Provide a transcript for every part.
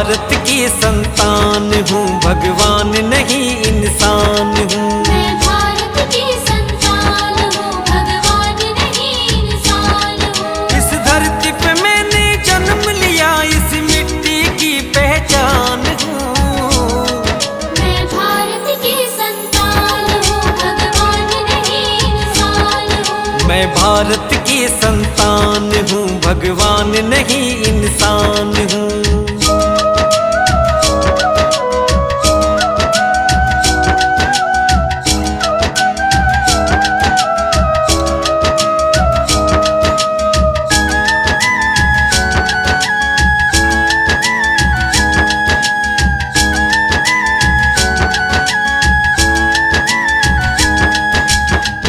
भारत की संतान हूँ, भगवान नहीं इंसान हूँ। मैं भारत की संतान हूँ, भगवान नहीं इंसान हूँ। इस धरती पे मैंने जन्म लिया, इस मिट्टी की पहचान हूँ। मैं भारत की संतान हूँ, भगवान नहीं इंसान हूँ। मैं भारत की संतान हूँ, भगवान नहीं इंसान हूँ।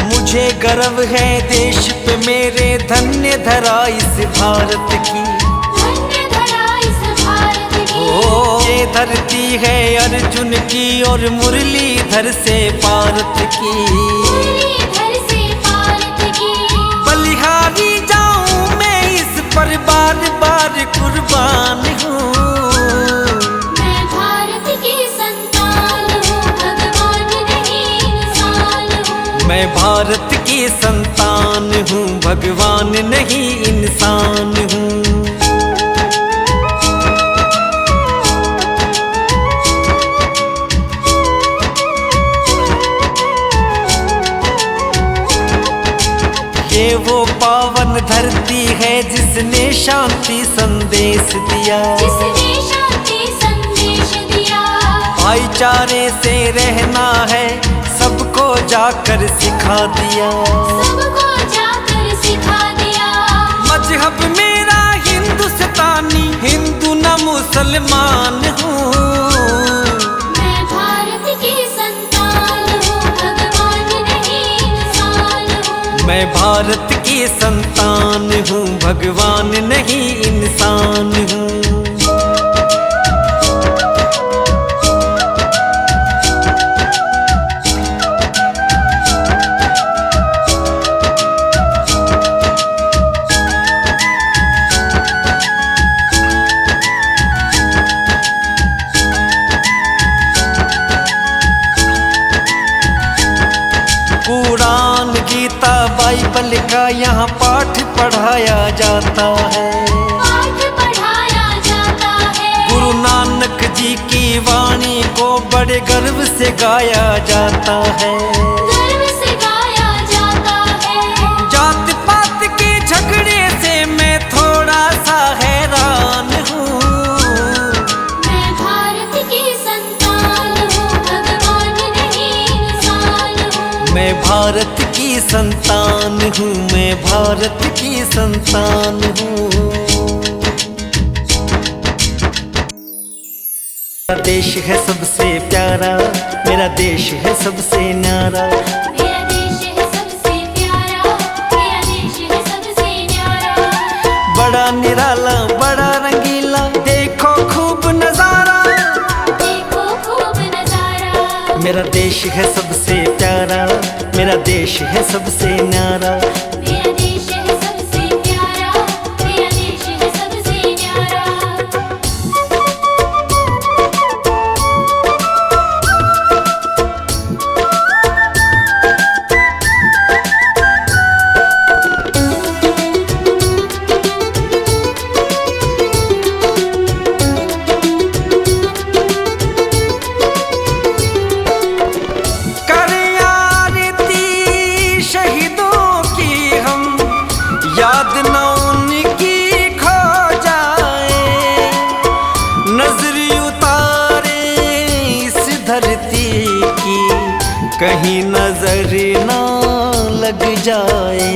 मुझे गर्व है देश पे मेरे, धन्य धरा इस भारत की। धन्य धरा इस भारत की। ओ ये धरती है अर्जुन की और मुरलीधर से पारत की। मुरलीधर से पारत की। बलिहारी जाऊं मैं इस पर बार बार कुर्बान हूँ। मैं भारत की संतान हूँ, भगवान नहीं इंसान हूँ। मैं भारत की संतान हूँ, भगवान नहीं इंसान हूँ। ये वो पावन धरती है जिसने शांति संदेश दिया। जिसने शांति संदेश दिया। भाईचारे से रहना है सबको जाकर सिखा दिया। सबको जाकर सिखा दिया। मजहब मेरा हिंदुस्तानी, हिंदू न मुसलमान हूँ। मैं भारत की संतान हूँ, भगवान नहीं इंसान हूँ। मैं भारत की संतान हूँ, भगवान नहीं इंसान हूँ। कुरान गीता बाइबल का यहाँ पाठ पढ़ाया जाता है। पाठ पढ़ाया जाता है। गुरु नानक जी की वाणी को बड़े गर्व से गाया जाता है। गर्व से गाया जाता है। जात पात के झगड़े से मैं थोड़ा सा हैरान हूँ। मैं भारत की संतान हूँ, भगवान नहीं इंसान हूँ। मैं भारत की संतान हूँ, मैं भारत की संतान हूँ। मेरा देश है सबसे प्यारा, मेरा देश है सबसे न्यारा। मेरा देश है सबसे प्यारा, मेरा देश है सबसे न्यारा। बड़ा निराला बड़ा रंगीला, देखो खूब नजारा। देखो खूब नजारा। मेरा देश है सबसे प्यारा, मेरा देश है सबसे न्यारा। मेरा देश है सबसे प्यारा, मेरा देश है सबसे न्यारा। करें आरती शहीदों की हम, याद न उनकी खो जाए। नजर उतारे इस धरती की, कहीं नजर ना लग जाए।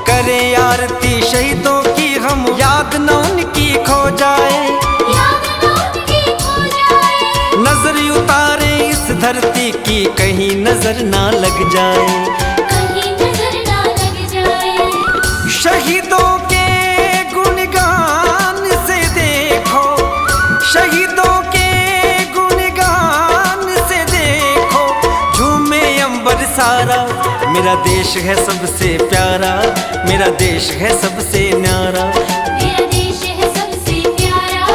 करें आरती शहीदों की हम, याद न उनकी खो जाए। याद न उनकी खो जाए। नजर उतारे इस धरती की, कहीं नजर ना लग जाए। कहीं नजर ना लग जाए। शहीदों के गुणगान से देखो, शहीदों के गुणगान से देखो, झूमे अंबर सारा। मेरा देश है सबसे प्यारा, मेरा देश है सबसे न्यारा। मेरा देश है सबसे प्यारा,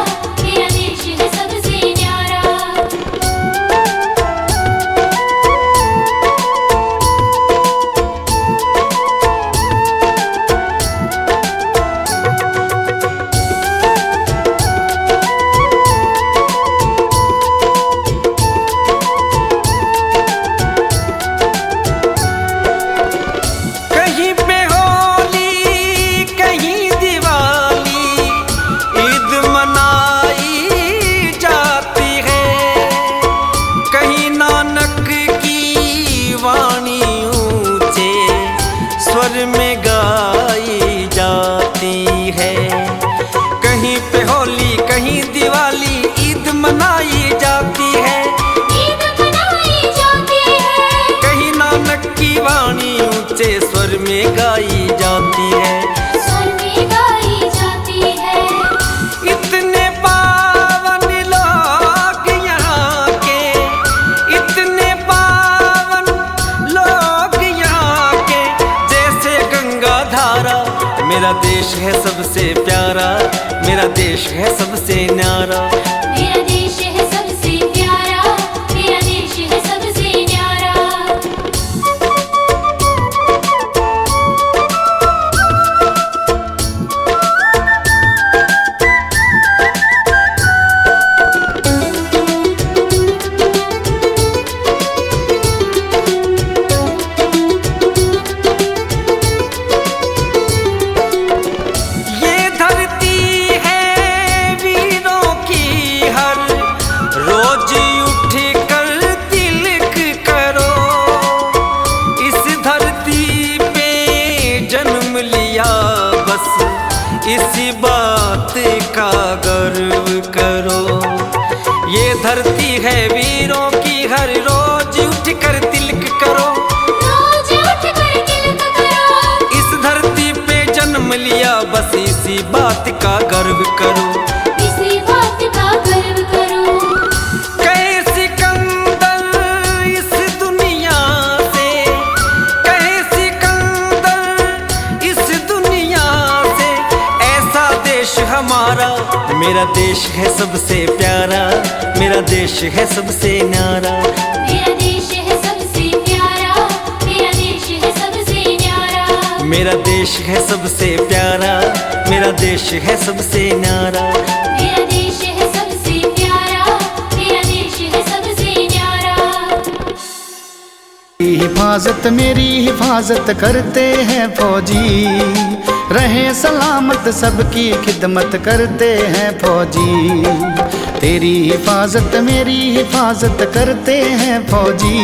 मेरा देश दिवाली ईद मनाई जाती है, ईद मनाई जाती है। कहीं नानक की वाणी ऊंचे स्वर में गाई जाती है, स्वर में गाई जाती है। इतने पावन लोग यहाँ के, इतने पावन लोग यहाँ के, जैसे गंगा धारा। मेरा देश है सबसे प्यारा, मेरा देश है सबसे न्यारा। मेरा देश है सबसे प्यारा, मेरा देश है सबसे न्यारा। ये धरती है वीरों की, हर रोज उठ कर तिलक करो। इस धरती पे जन्म लिया, बस इसी बात का गर्व करो। ये धरती है वीरों की, हर रोज उठ कर तिलक करो। रोज उठ कर तिलक करो। इस धरती पे जन्म लिया, बस इसी बात का गर्व करो। इसी बात का गर्व करो। कहे सिकंदर इस दुनिया से, कहे सिकंदर इस दुनिया से, ऐसा देश हमारा। मेरा देश है सबसे प्यारा, मेरा देश है सबसे न्यारा। मेरा देश है सबसे प्यारा, मेरा देश है सबसे न्यारा। मेरा देश है सबसे प्यारा, मेरा देश है सबसे न्यारा। मेरा देश है सबसे प्यारा, मेरा देश है सबसे न्यारा। हिफाजत मेरी हिफाजत करते हैं फौजी, रहे सलामत सबकी खिदमत करते हैं फौजी। तेरी हिफाजत मेरी हिफाजत करते हैं फौजी,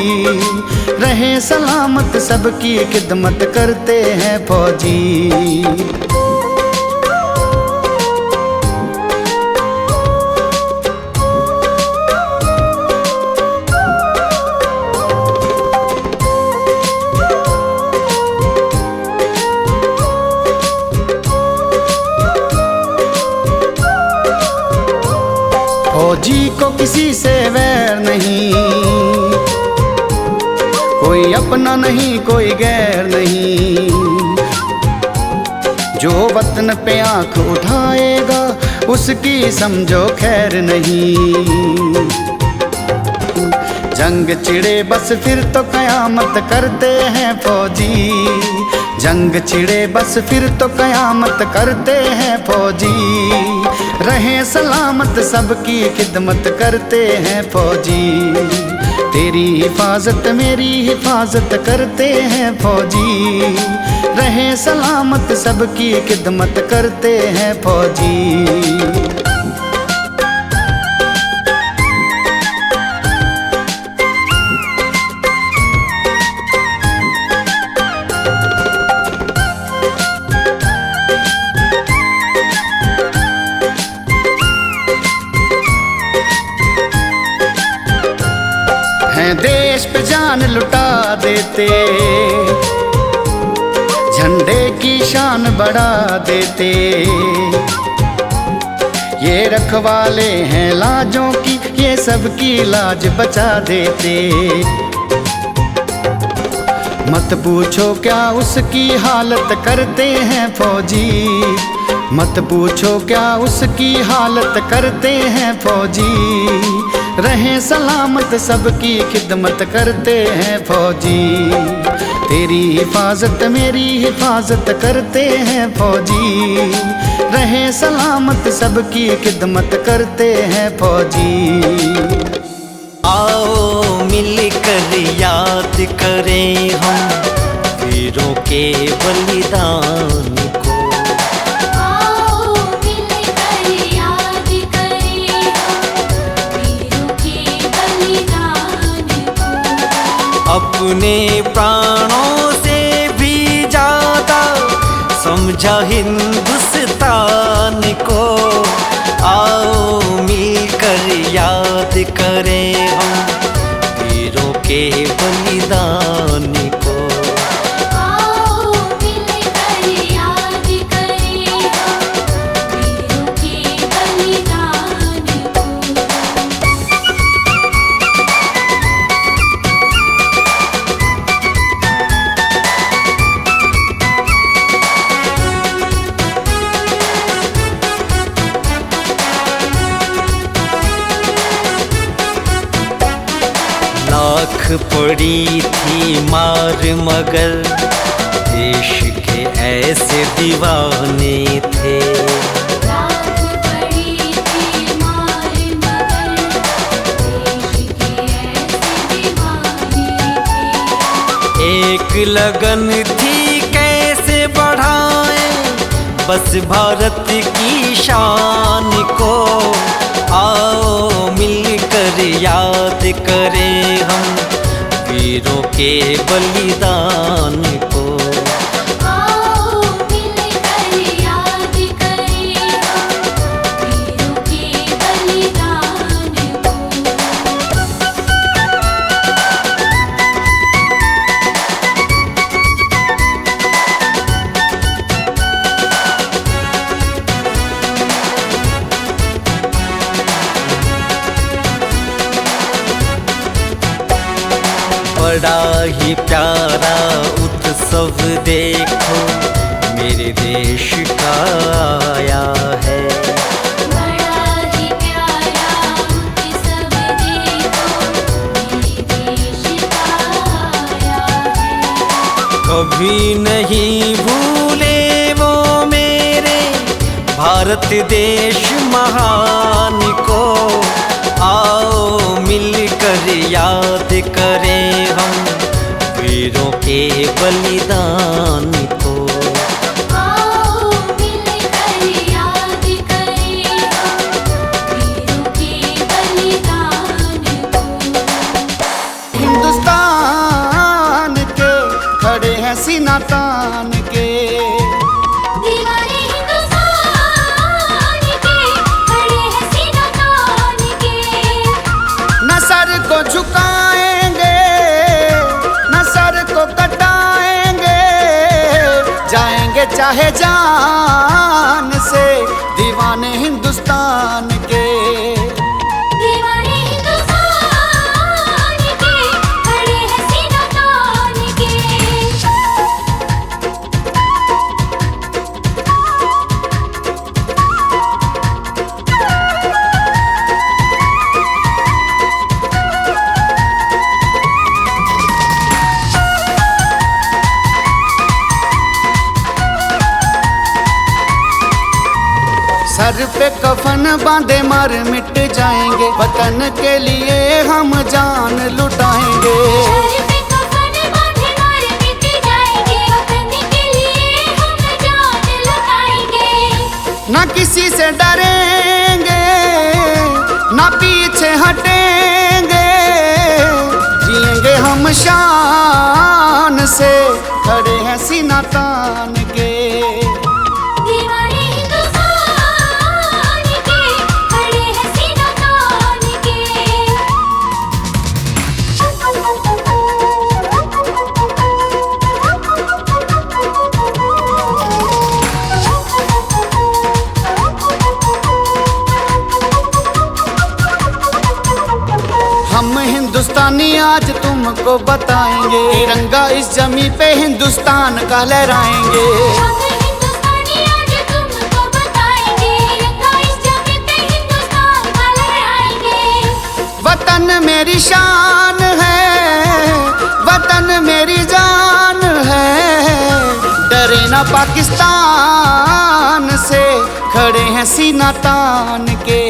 रहे सलामत सबकी खिदमत करते हैं फौजी। फौजी को किसी से वैर नहीं, कोई अपना नहीं कोई गैर नहीं। जो वतन पे आंख उठाएगा उसकी समझो खैर नहीं। जंग छिड़े बस फिर तो कयामत करते हैं फौजी, जंग छिड़े बस फिर तो कयामत करते हैं फौजी। रहे सलामत सबकी खिदमत करते हैं फौजी। तेरी हिफाजत मेरी हिफाजत करते हैं फौजी, रहे सलामत सबकी खिदमत करते हैं फौजी। हैं देश पे जान लुटा देते, झंडे की शान बढ़ा देते। ये रखवाले हैं लाजों की, ये सबकी लाज बचा देते। मत पूछो क्या उसकी हालत करते हैं फौजी, मत पूछो क्या उसकी हालत करते हैं फौजी। रहे सलामत सबकी खिदमत करते हैं फौजी। तेरी हिफाजत मेरी हिफाजत करते हैं फौजी, रहे सलामत सबकी खिदमत करते हैं फौजी। आओ मिलकर याद करें हम वीरों के बलिदान को। आओ मिलकर याद करें हम वीरों के बलिदान को। अपने प्राणों से भी ज्यादा समझा हिंदुस्तान को। आओ करें हम वीरों के बलिदान को। आओ मिलकर याद करें हम वीरों के बलिदान को। लाख पड़ी थी मार मगर देश के ऐसे दीवाने थे। लाख पड़ी थी मार मगर देश के ऐसे दीवाने थे। एक लगन थी कैसे बढ़ाएं बस भारत की शान को। आओ मिलकर याद करें हम वीरों के बलिदान को। आओ मिलकर याद करें हम वीरों के बलिदान को। बड़ा ही प्यारा उत्सव देखो मेरे देश का आया है। बड़ा ही प्यारा उत्सव देखो मेरे देश का आया है। कभी नहीं भूले वो मेरे भारत देश महान को। आओ मिलकर याद करें हम वीरों के बलिदान को। आओ मिलकर याद करें हम वीरों के बलिदान को। हिंदुस्तान के खड़े हैं सीना तान के। दीवाने हिंदुस्तान के खड़े हैं सीना तान के। न सर को झुकाएंगे न सर को कटाएंगे, जाएंगे चाहे जान से दीवाने हिंदुस्तान के। दीवाने हिंदुस्तान के खड़े हैं सीना तान के। सर पे कफन बांधे मर मिट जाएंगे, वतन के लिए हम जान लुटाएंगे। सर पे कफन बांधे मर मिट जाएंगे, वतन के लिए हम जान लुटाएंगे। ना किसी से डरेंगे ना पीछे हटेंगे, जिएंगे हम शान से खड़े हैं सीना तान के। दीवाने हिंदुस्तान के खड़े हैं सीना तान के। हम हिंदुस्तानी आज तुमको बताएंगे, तिरंगा इस जमी पे हिंदुस्तान का लहराएंगे। हम हिंदुस्तानी आज तुमको बताएंगे, तिरंगा इस जमी पे हिंदुस्तान का लहराएंगे। वतन मेरी शान है, वतन मेरी जान है, डरे ना पाकिस्तान से खड़े हैं सीना तान के।